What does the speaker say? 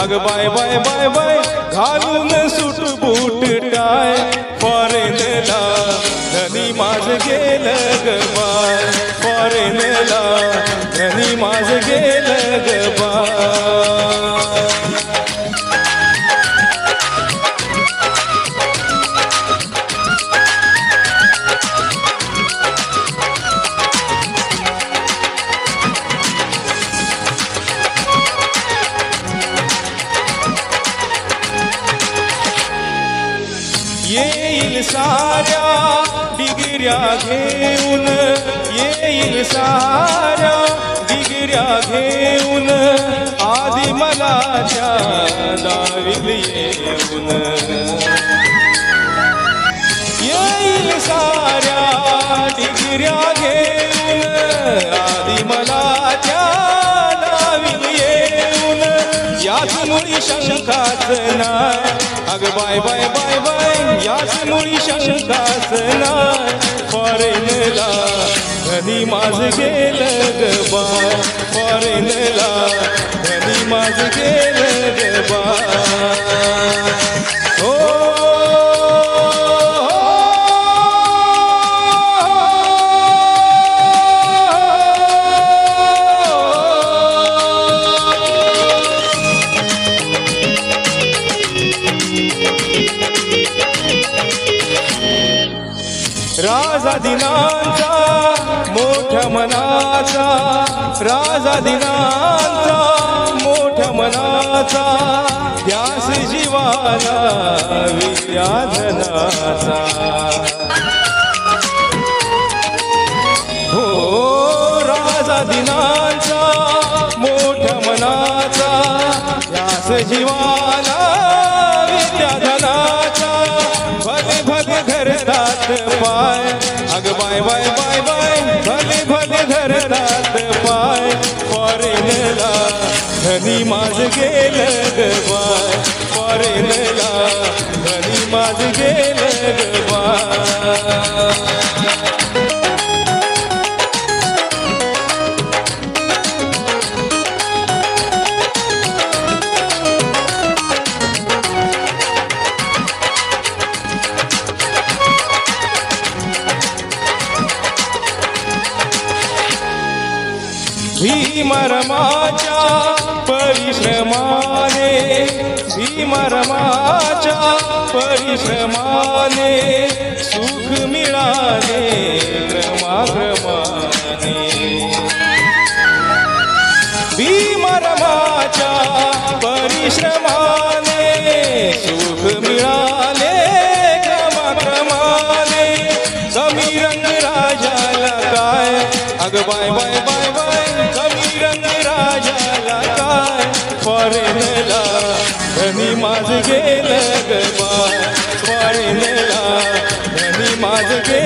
अग bye bye bye bye घालून सूट बूट tie फॉरेनला धनी माझ गेलं ग बाय फॉरेनला धनी माझ गेलं ग बाय येईल साऱ्या डिग्र्या घेऊन येईल साऱ्या डिग्र्या घेऊन आधी मला त्या दारील येऊन येईल साऱ्या डिग्र्या घेऊन आधी मला त्या दारील येऊन याच मुळी शंकाच नाही अग बाय बाय बाय बाय याच मुळी शंकाच नाही फॉरेनला धनी माझ गेलं ग बाय फॉरेनला धनी माझ गेलं ग बाय हो राजा दिनांचा मोठ्या मनाचा राजा दिनांचा मोठ्या मनाचा ध्यास जीवाला विद्याधनाचा हो राजा दिनांचा मोठ्या मनाचा ध्यास जीवाला विद्याधनाचा भले भले घरतात पाय अग बाय बाय बाय बाय भले भले घरतात पाय फॉरेनला धनी माझ गेलं ग बाय फॉरेनला धनी माझ गेलं ग बाय भीमरमाच्या परिश्रमाने भीमरमाच्या परिश्रमाने सुख मिळाले क्रमाक्रमाने भीमरमाच्या परिश्रमाने सुख मिळाले क्रमाक्रमाने कमी रंग राजाला काय अग बाय बाय बाय बाय कमी रंग राजाला काय फॉरेनला धनी माझ गेलं ग बाय फॉरेनला धनी माझ गेलं